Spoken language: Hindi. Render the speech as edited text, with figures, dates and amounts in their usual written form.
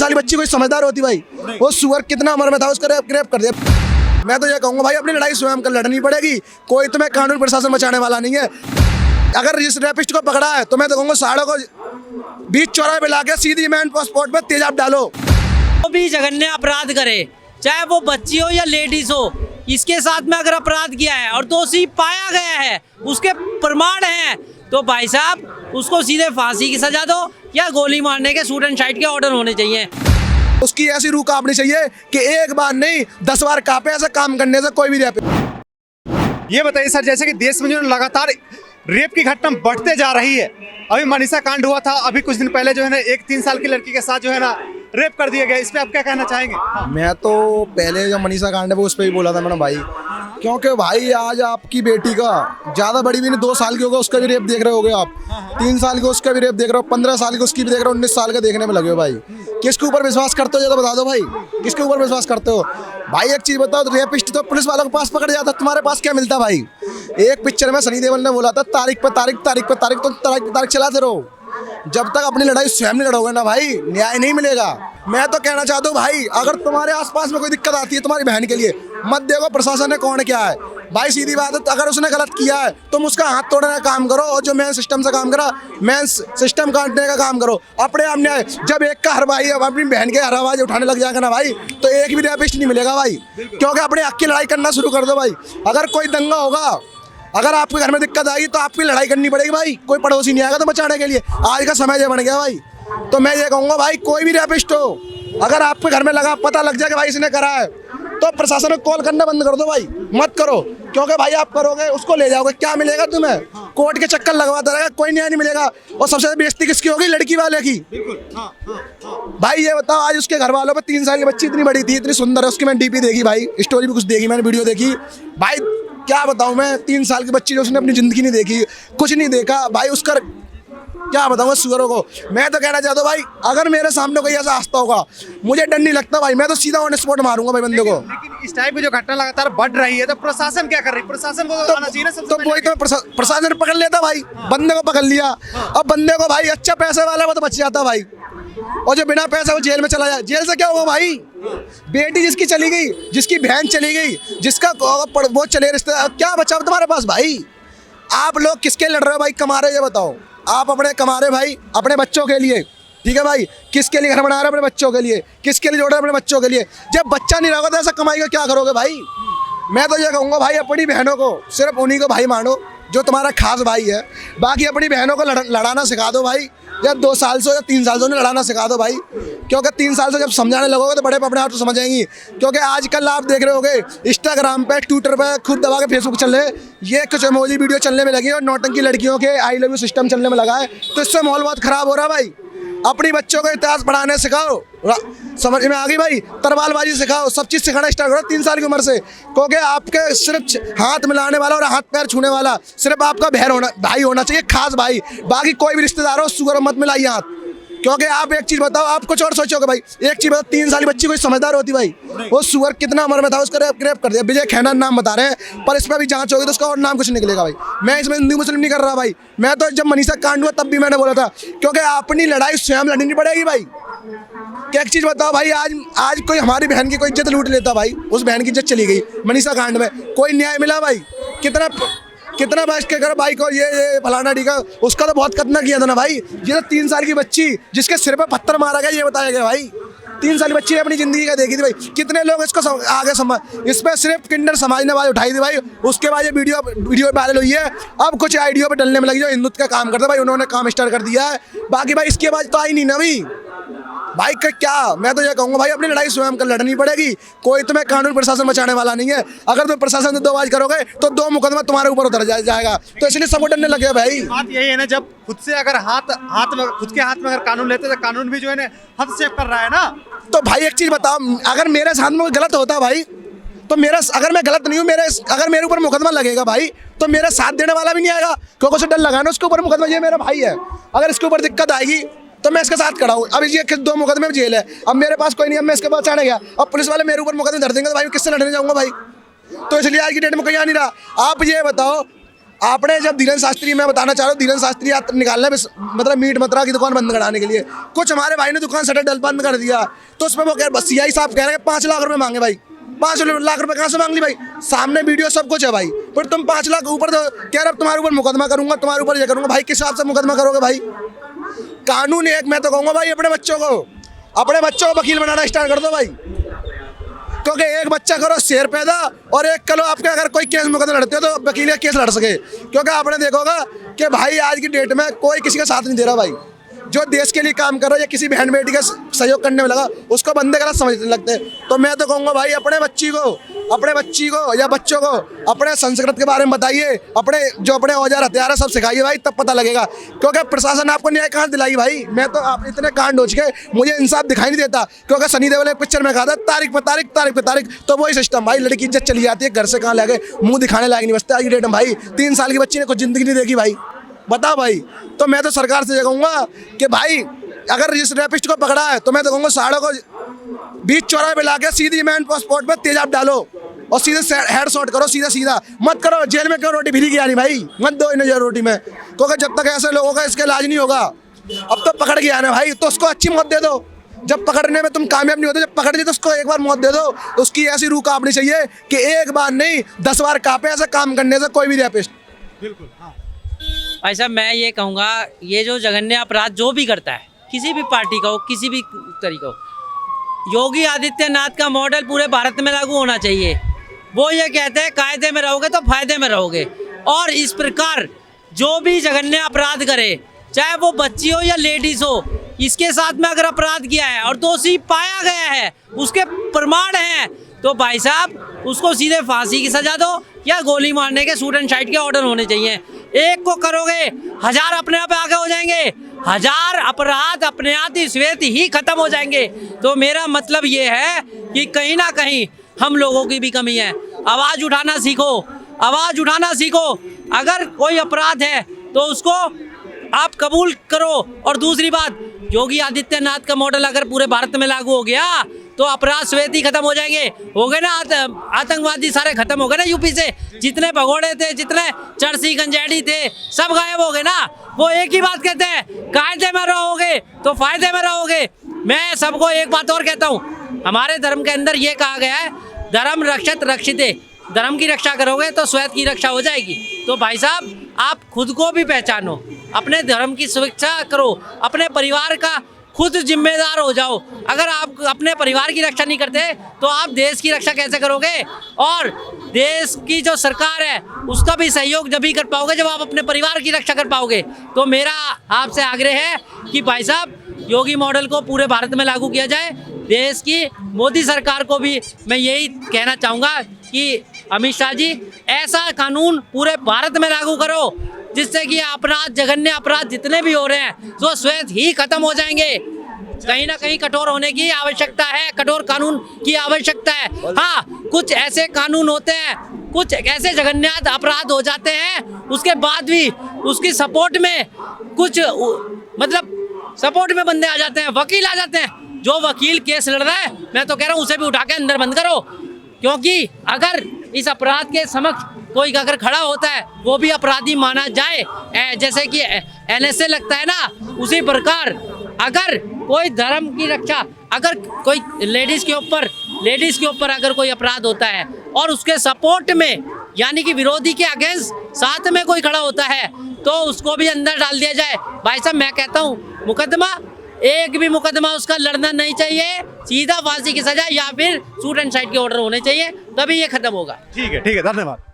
साल की बच्ची कोई समझदार होती भाई? वो सुअर कितना उम्र में था उसका रेप कर दिया। मैं तो ये कहूँगा भाई अपनी लड़ाई स्वयं कर लड़नी पड़ेगी, कोई तुम्हें कानून प्रशासन बचाने वाला नहीं है। अगर इस रेपिस्ट को पकड़ा है तो मैं तो कहूँगा साड़ों को बीच चौराहे पे लाके सीधी मैन पासपोर्ट में तेजाब डालो। वो भी जघन्य अपराध करे, चाहे वो बच्ची हो या लेडीज हो, इसके साथ में अगर अपराध किया है और दोषी पाया गया है, उसके प्रमाण हैं, तो भाई साहब उसको सीधे फांसी की सजा दो या गोली मारने के शूट एंड साइट के ऑर्डर होने चाहिए। उसकी ऐसी रूह कांपनी चाहिए कि एक बार नहीं 10 बार कांपे ऐसा काम करने से कोई भी रेप। ये बताइए सर, जैसे कि देश में जो लगातार रेप की घटना बढ़ते जा रही है, अभी मनीषा कांड हुआ था, अभी कुछ दिन पहले जो है ना एक 3 साल की लड़की के साथ जो है ना रेप कर दिया गया, इस पे आप क्या कहना चाहेंगे? मैं तो पहले जो मनीषा कांड है वो उस पर ही बोला था मैंने भाई, क्योंकि भाई आज आपकी बेटी का ज़्यादा बड़ी भी नहीं 2 साल की होगा उसका भी रेप देख रहे होगे आप, 3 साल की उसका भी रेप देख रहे हो, 15 साल की उसकी भी देख रहे हो, 19 साल का देखने में लगे हो भाई। किसके ऊपर विश्वास करते हो ये तो बता दो भाई, किसके ऊपर विश्वास करते हो भाई? एक चीज़ बताओ, रेपिस्ट तो पुलिस वालों के पास पकड़ जाता, तुम्हारे पास क्या मिलता भाई? एक पिक्चर में सनी देओल ने बोला था तारीख पे तारीख, तारीख पे तारीख, तो तारीख पे तारीख चलाते रहो, जब तक अपनी लड़ाई स्वयं नहीं लड़ोगे ना भाई न्याय नहीं मिलेगा। मैं तो कहना चाहता हूँ भाई, अगर तुम्हारे आसपास में कोई दिक्कत आती है तुम्हारी बहन के लिए, मत देखो प्रशासन ने कौन क्या है भाई, सीधी बात है, अगर उसने गलत किया है तुम उसका हाथ तोड़ने का काम करो, और जो मेन सिस्टम से काम करा मेन सिस्टम काटने का काम करो, अपने आप न्याय। जब एक का हर भाई अपनी बहन के हर आवाज उठाने लग जाएगा ना भाई, तो एक भी रेपिस्ट नहीं मिलेगा भाई, क्योंकि अपने हक की लड़ाई करना शुरू कर दो भाई। अगर कोई दंगा होगा, अगर आपके घर में दिक्कत आएगी तो आपकी लड़ाई करनी पड़ेगी भाई, कोई पड़ोसी नहीं आएगा तो बचाने के लिए। आज का समय ये बन गया भाई, तो मैं ये कहूँगा भाई कोई भी रेपिस्ट हो, अगर आपके घर में लगा पता लग जाए कि भाई इसने करा है, तो प्रशासन को कॉल करना बंद कर दो भाई, मत करो, क्योंकि भाई आप करोगे उसको ले जाओगे, क्या मिलेगा तुम्हें? कोर्ट के चक्कर लगवाता रहेगा, कोई न्याय नहीं मिलेगा। और सबसे ज्यादा बेइज्जती किसकी होगी? लड़की वाले की। भाई ये बताओ, आज उसके घर वालों पे 3 साल की बच्ची इतनी बड़ी थी, इतनी सुंदर है, उसकी मैंने डीपी देखी भाई, स्टोरी भी कुछ देखी, मैंने वीडियो देखी भाई, क्या बताऊं मैं, 3 साल की बच्ची जो उसने अपनी जिंदगी नहीं देखी, कुछ नहीं देखा भाई, उसका क्या बताऊँ सुअरों को। मैं तो कहना चाहता हूँ भाई, अगर मेरे सामने कोई ऐसा हंसता होगा, मुझे डर नहीं लगता भाई, मैं तो सीधा ऑन स्पॉट मारूंगा भाई बंदे को। लेकिन इस टाइप की जो घटना लगातार बढ़ रही है, तो प्रशासन क्या कर रही है? प्रशासन को तो आना चाहिए ना सबसे तो वही तो प्रशासन पकड़ लेता भाई, बंदे को पकड़ लिया, अब बंदे को भाई अच्छा पैसे वाला वो तो बच जाता भाई, और जो बिना पैसा वो जेल में चला जाए। जेल से क्या होगा भाई? बेटी जिसकी चली गई, जिसकी बहन चली गई, जिसका वो चले रिश्ते, क्या बचा तुम्हारे पास भाई? आप लोग किसके लड़ रहे हो भाई? कमा रहे, ये बताओ। आप अपने कमा रहे भाई अपने बच्चों के लिए, ठीक है भाई, किसके लिए घर बना रहे हो? अपने बच्चों के लिए। किसके लिए जोड़ रहे हो? अपने बच्चों के लिए। जब बच्चा नहीं रहेगा तो ऐसा कमाई का क्या करोगे भाई? मैं तो ये कहूँगा भाई, अपनी बहनों को सिर्फ उन्हीं को भाई मानो जो तुम्हारा खास भाई है, बाकी अपनी बहनों को लड़ाना सिखा दो भाई, या 2 साल से या 3 साल से उन्हें लड़ाना सिखा दो भाई, क्योंकि 3 साल से जब समझाने लगोगे तो बड़े अपने आप तो समझ आएंगी। क्योंकि आजकल आप देख रहे होगे इंस्टाग्राम पे, ट्विटर पे खूब दबा के फेसबुक चल रहे, ये कुछ इमोजी वीडियो चलने में लगी है और नौटंकी लड़कियों के आई लव यू सिस्टम चलने में लगा है, तो इससे माहौल बहुत खराब हो रहा है भाई। अपनी बच्चों को इतिहास पढ़ाने सिखाओ, समझ में आ गई भाई, तरवालबाजी सिखाओ, सब चीज़ सिखाना स्टार्ट करो 3 साल की उम्र से, क्योंकि आपके सिर्फ हाथ मिलाने वाला और हाथ पैर छूने वाला सिर्फ आपका भाई होना चाहिए, खास भाई। बाकी कोई भी रिश्तेदार हो सुअर मत मिलाइए हाथ, क्योंकि आप एक चीज़ बताओ, आप कुछ और सोचोगे भाई, एक चीज़ बताओ, 3 साल की बच्ची कोई समझदार होती भाई? वो सुअर कितना उम्र में था उसका रेप कर दिया। विजय खैना नाम बता रहे हैं, पर इस पर भी जांच होगी तो उसका और नाम कुछ निकलेगा भाई। मैं इसमें हिंदू मुस्लिम नहीं कर रहा भाई, मैं तो जब मनीषा कांड हुआ तब भी मैंने बोला था, क्योंकि अपनी लड़ाई स्वयं लड़नी पड़ेगी भाई। क्या एक चीज़ बताओ भाई, आज कोई हमारी बहन की कोई इज्जत लूट लेता भाई, उस बहन की इज्जत चली गई मनीषा कांड में, कोई न्याय मिला भाई? कितना बहस के कर भाई को ये फलाना टीका, उसका तो बहुत कतना किया था ना भाई। ये तो 3 साल की बच्ची जिसके सिर पे पत्थर मारा गया ये बताया गया भाई, 3 साल की बच्ची ने अपनी जिंदगी का देखी थी भाई। कितने लोग इसको आगे इस पर सिर्फ किंडर समाज ने आवाज उठाई थी भाई, उसके बाद ये वीडियो वायरल हुई है। अब कुछ आइडियो पे डलने में लगी जो हिंदुत्व का काम करता भाई, उन्होंने काम स्टार्ट कर दिया है। बाकी भाई इसकी आवाज तो आई नहीं ना भाई का क्या। मैं तो ये कहूँगा भाई अपनी लड़ाई स्वयं कर लड़नी पड़ेगी, कोई तुम्हें कानून प्रशासन बचाने वाला नहीं है। अगर तुम प्रशासन से 2 आवाज करोगे तो 2 मुकदमा तुम्हारे ऊपर उतर जाएगा, तो इसलिए सबको डरने लगे भाई। बात यही है ना, जब खुद से अगर खुद के हाथ में अगर कानून लेते तो कानून भी जो है ना हस्तक्षेप कर रहा है ना। तो भाई एक चीज बताओ, अगर मेरे साथ में गलत होता भाई, तो अगर मैं गलत नहीं हूँ, अगर मेरे ऊपर मुकदमा लगेगा भाई, तो मेरा साथ देने वाला भी नहीं आएगा, क्योंकि उसे डर लगाना उसके ऊपर मुकदमा, ये मेरा भाई है, अगर इसके ऊपर दिक्कत आएगी तो मैं इसके साथ खड़ा हूँ। अब ये 2 मुकदमे में जेल है, अब मेरे पास कोई नहीं, अब मैं इसके पास चढ़ गया, अब पुलिस वाले मेरे ऊपर मुकदमे धर देंगे तो भाई किससे लड़ने जाऊँगा भाई? तो इसलिए आज की डेट में कहीं आ नहीं रहा। आप ये बताओ, आपने जब धीरेन्द्र शास्त्री, मैं बताना चाह रहा हूँ, धीरेन्द्र शास्त्री निकालने में मतलब मीट मथुरा की दुकान बंद कराने के लिए कुछ हमारे भाई ने दुकान शटर डल बंद कर दिया, तो उसमें वो कह बस सीआई साहब कह रहे हैं 5 लाख रुपए मांगे भाई। 5 लाख रुपए कहाँ से मांग ली भाई? सामने वीडियो सब कुछ है भाई, पर तुम 5 लाख ऊपर कह रहे तुम्हारे ऊपर मुकदमा करूंगा, तुम्हारे ऊपर ये करूंगा। भाई किस हिसाब से मुकदमा करोगे भाई? कानून एक, मैं तो कहूँगा भाई अपने बच्चों को वकील बनाना स्टार्ट कर दो भाई, क्योंकि एक बच्चा करो शेर पैदा और एक करो आपके अगर कोई केस मुकदमा लड़ते हो तो वकील का केस लड़ सके। क्योंकि आपने देखोगा कि भाई आज की डेट में कोई किसी का साथ नहीं दे रहा भाई। जो देश के लिए काम कर रहा है या किसी बहन बेटी का सहयोग करने में लगा उसको बंदे गलत समझने लगते हैं। तो मैं तो कहूँगा भाई अपने बच्ची को या बच्चों को अपने संस्कृत के बारे में बताइए, अपने औजार हथियार है सब सिखाइए भाई, तब पता लगेगा। क्योंकि प्रशासन आपको न्याय कहाँ दिलाई भाई? मैं तो आप इतने कांड हो चुके मुझे इंसाफ दिखाई नहीं देता। क्योंकि सनी देओल एक पिक्चर में कहा था तारीख पे तारीख, तो वही सिस्टम भाई, लड़की इज्जत चली जाती है, घर से कहाँ लगे मुँह दिखाने लायक नहीं बचता आज की डेट में भाई। 3 साल की बच्ची ने कुछ जिंदगी नहीं देखी भाई, बताओ भाई। तो मैं तो सरकार से ये कहूँगा कि भाई अगर इस रेपिस्ट को पकड़ा है तो मैं तो कहूँगा साड़ों को बीच चौराहे पे लाके सीधी मैन पासपोर्ट पे तेजाब डालो और सीधे हेड शॉट करो, सीधा मत करो। जेल में क्यों रोटी फ्री की यानी भाई? मत दो इन्हें रोटी में, क्योंकि जब तक ऐसे लोगों का इसका इलाज नहीं होगा। अब तो पकड़ गया ना भाई, तो उसको अच्छी मौत दे दो। जब पकड़ने में तुम कामयाब नहीं होते, जब पकड़ ली तो उसको एक बार मौत दे दो। उसकी ऐसी रूह कांपनी चाहिए कि एक बार नहीं 10 बार कांपे ऐसा काम करने से कोई भी रेपिस्ट। बिल्कुल हाँ। ऐसा मैं ये कहूँगा, ये जो जघन्य अपराध जो भी करता है, किसी भी पार्टी का हो, किसी भी तरीका हो, योगी आदित्यनाथ का मॉडल पूरे भारत में लागू होना चाहिए। वो ये कहते हैं कायदे में रहोगे तो फायदे में रहोगे, और इस प्रकार जो भी जघन्य अपराध करे, चाहे वो बच्ची हो या लेडीज हो, इसके साथ में अगर अपराध किया है और दोषी पाया गया है, उसके प्रमाण हैं, तो भाई साहब उसको सीधे फांसी की सजा दो या गोली मारने के शूट एंड साइट के ऑर्डर होने चाहिए। एक को करोगे 1000 अपने आप आगे हो जाएंगे, 1000 अपराध अपने आप ही श्वेत ही खत्म हो जाएंगे। तो मेरा मतलब ये है कि कहीं ना कहीं हम लोगों की भी कमी है। आवाज़ उठाना सीखो। अगर कोई अपराध है तो उसको आप कबूल करो। और दूसरी बात, योगी आदित्यनाथ का मॉडल अगर पूरे भारत में लागू हो गया तो अपराध श्वेत ही खत्म हो जाएंगे। हो गए ना, आतंकवादी सारे खत्म हो गए ना यूपी से। जितने भगोड़े थे, जितने चरसी गंजेड़ी थे, सब गायब हो गए ना। वो एक ही बात कहते हैं, कायदे में रहोगे तो फायदे में रहोगे। मैं सबको एक बात और कहता हूँ, हमारे धर्म के अंदर ये कहा गया है, धर्म रक्षत रक्षिते। धर्म की रक्षा करोगे तो श्वेत की रक्षा हो जाएगी। तो भाई साहब आप खुद को भी पहचानो, अपने धर्म की सुरक्षा करो, अपने परिवार का खुद जिम्मेदार हो जाओ। अगर आप अपने परिवार की रक्षा नहीं करते तो आप देश की रक्षा कैसे करोगे? और देश की जो सरकार है उसका भी सहयोग जब ही कर पाओगे जब आप अपने परिवार की रक्षा कर पाओगे। तो मेरा आपसे आग्रह है कि भाई साहब योगी मॉडल को पूरे भारत में लागू किया जाए। देश की मोदी सरकार को भी मैं यही कहना चाहूँगा कि अमित शाह जी, ऐसा कानून पूरे भारत में लागू करो जिससे कि अपराध, जघन्य अपराध जितने भी हो रहे हैं वो श्वेत ही खत्म हो जाएंगे। कहीं ना कहीं कठोर होने की आवश्यकता है, कठोर कानून की आवश्यकता है। हाँ, कुछ ऐसे कानून होते हैं, कुछ ऐसे जघन्य अपराध हो जाते हैं, उसके बाद भी उसकी सपोर्ट में कुछ मतलब सपोर्ट में बंदे आ जाते हैं, वकील आ जाते हैं। जो वकील केस लड़ रहा है, मैं तो कह रहा हूँ उसे भी उठा के अंदर बंद करो। क्योंकि अगर इस अपराध के समक्ष कोई अगर खड़ा होता है वो भी अपराधी माना जाए, जैसे कि NSA लगता है ना, उसी प्रकार अगर कोई धर्म की रक्षा, अगर कोई लेडीज़ के ऊपर अगर कोई अपराध होता है और उसके सपोर्ट में यानी कि विरोधी के अगेंस्ट साथ में कोई खड़ा होता है तो उसको भी अंदर डाल दिया जाए। भाई साहब मैं कहता हूँ मुकदमा, एक भी मुकदमा उसका लड़ना नहीं चाहिए, सीधा फांसी की सजा या फिर शूट एंड साइट के ऑर्डर होने चाहिए, तभी ये खत्म होगा। ठीक है, धन्यवाद।